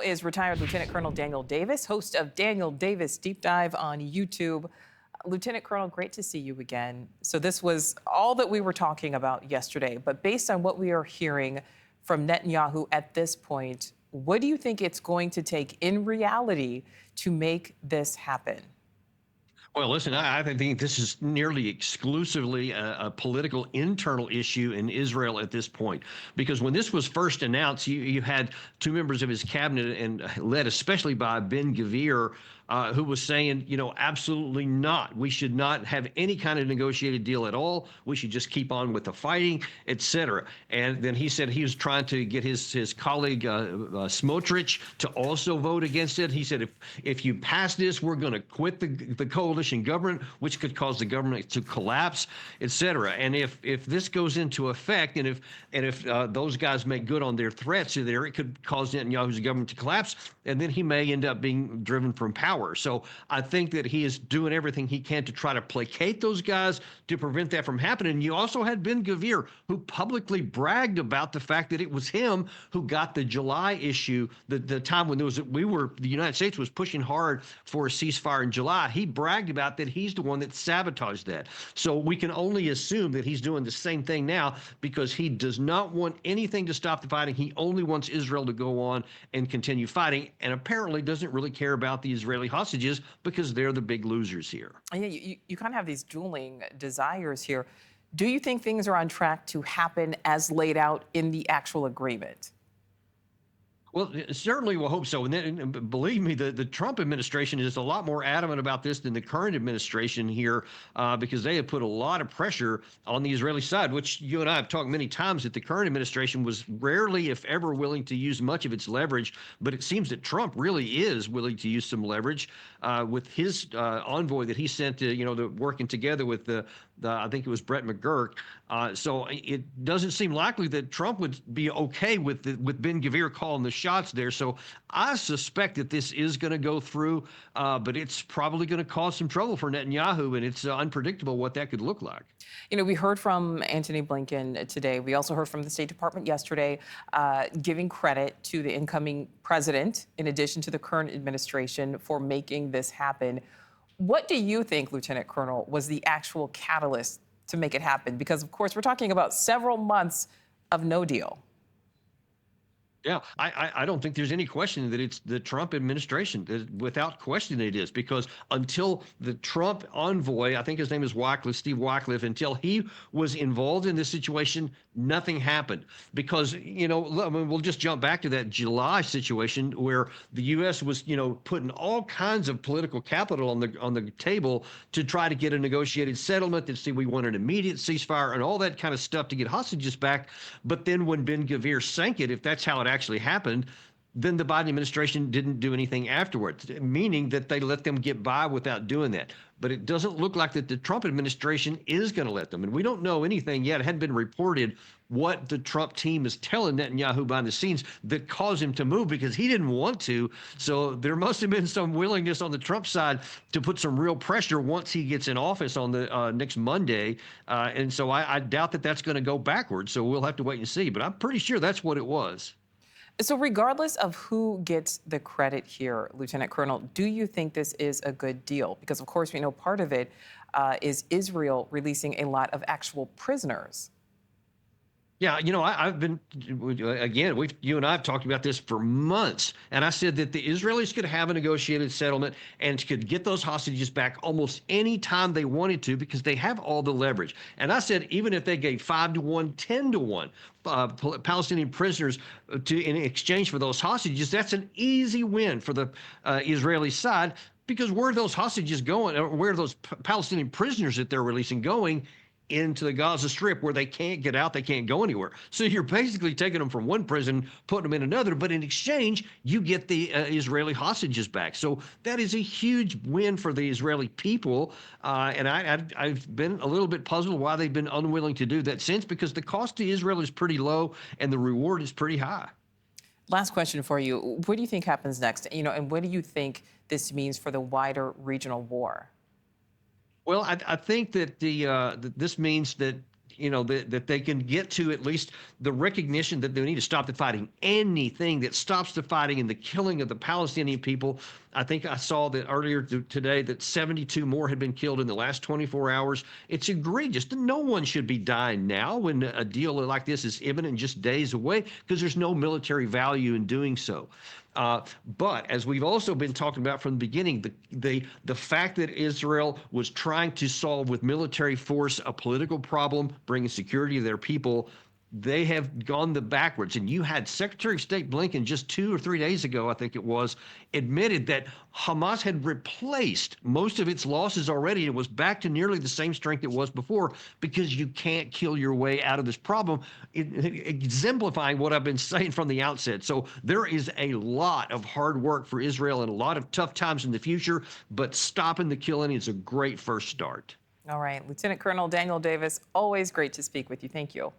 Is retired Lieutenant Colonel Daniel Davis, host of Daniel Davis Deep Dive on YouTube. Lieutenant Colonel, great to see you again. So this was all that we were talking about yesterday, but based on what we are hearing from Netanyahu at this point, what do you think it's going to take in reality to make this happen? Well, listen, I think this is nearly exclusively a political internal issue in Israel at this point. Because when this was first announced, you had two members of his cabinet, and led especially by Ben-Gvir, who was saying, absolutely not. We should not have any kind of negotiated deal at all. We should just keep on with the fighting, et cetera. And then he said he was trying to get his colleague Smotrich to also vote against it. He said, if you pass this, we're going to quit the coalition government, which could cause the government to collapse, et cetera. And if this goes into effect, and if those guys make good on their threats there, it could cause Netanyahu's government to collapse, and then he may end up being driven from power. So I think that he is doing everything he can to try to placate those guys to prevent that from happening. You also had Ben-Gvir, who publicly bragged about the fact that it was him who got the July issue, the time when the United States was pushing hard for a ceasefire in July. He bragged about that he's the one that sabotaged that. So we can only assume that he's doing the same thing now, because he does not want anything to stop the fighting. He only wants Israel to go on and continue fighting, and apparently doesn't really care about the Israeli hostages, because they're the big losers here. Yeah, you kind of have these dueling desires here. Do you think things are on track to happen as laid out in the actual agreement? Well, certainly we'll hope so. And believe me, the Trump administration is a lot more adamant about this than the current administration here, because they have put a lot of pressure on the Israeli side, which you and I have talked many times that the current administration was rarely, if ever, willing to use much of its leverage. But it seems that Trump really is willing to use some leverage with his envoy that he sent to, working together with I think it was Brett McGurk. So it doesn't seem likely that Trump would be okay with Ben-Gvir calling the shots there. So I suspect that this is going to go through, but it's probably going to cause some trouble for Netanyahu, and it's unpredictable what that could look like. We heard from Antony Blinken today. We also heard from the State Department yesterday, giving credit to the incoming president, in addition to the current administration, for making this happen. What do you think, Lieutenant Colonel, was the actual catalyst to make it happen? Because, of course, we're talking about several months of no deal. Yeah, I don't think there's any question that it's the Trump administration. Without question it is, because until the Trump envoy, I think his name is Steve Wycliffe, until he was involved in this situation, nothing happened. Because, we'll just jump back to that July situation where the U.S. was, putting all kinds of political capital on the table to try to get a negotiated settlement. We want an immediate ceasefire and all that kind of stuff to get hostages back. But then when Ben-Gvir sank it, if that's how it actually happened, then the Biden administration didn't do anything afterwards, meaning that they let them get by without doing that. But it doesn't look like that the Trump administration is going to let them. And we don't know anything yet. It hadn't been reported what the Trump team is telling Netanyahu behind the scenes that caused him to move, because he didn't want to. So there must have been some willingness on the Trump side to put some real pressure once he gets in office on the next Monday. And so I doubt that that's going to go backwards. So we'll have to wait and see. But I'm pretty sure that's what it was. So regardless of who gets the credit here, Lieutenant Colonel, do you think this is a good deal? Because, of course, we know part of it is Israel releasing a lot of actual prisoners. Yeah, I've been, again, you and I have talked about this for months, and I said that the Israelis could have a negotiated settlement and could get those hostages back almost any time they wanted to, because they have all the leverage. And I said, even if they gave 5-1, 10-1 Palestinian prisoners in exchange for those hostages, that's an easy win for the Israeli side, because where are those hostages going, or where are those Palestinian prisoners that they're releasing going? Into the Gaza Strip, where they can't get out, they can't go anywhere. So you're basically taking them from one prison, putting them in another, but in exchange, you get the Israeli hostages back. So that is a huge win for the Israeli people. And I've been a little bit puzzled why they've been unwilling to do that since, because the cost to Israel is pretty low and the reward is pretty high. Last question for you. What do you think happens next? And what do you think this means for the wider regional war? Well, I think that this means that that they can get to at least the recognition that they need to stop the fighting. Anything that stops the fighting and the killing of the Palestinian people. I think I saw that earlier today that 72 more had been killed in the last 24 hours. It's egregious. No one should be dying now when a deal like this is imminent, just days away, because there's no military value in doing so. But as we've also been talking about from the beginning, the fact that Israel was trying to solve with military force a political problem, bringing security to their people, they have gone the backwards. And you had Secretary of State Blinken just 2 or 3 days ago, I think it was, admitted that Hamas had replaced most of its losses already. It was back to nearly the same strength it was before, because you can't kill your way out of this problem, exemplifying what I've been saying from the outset. So there is a lot of hard work for Israel and a lot of tough times in the future, but stopping the killing is a great first start. All right, Lieutenant Colonel Daniel Davis, always great to speak with you. Thank you.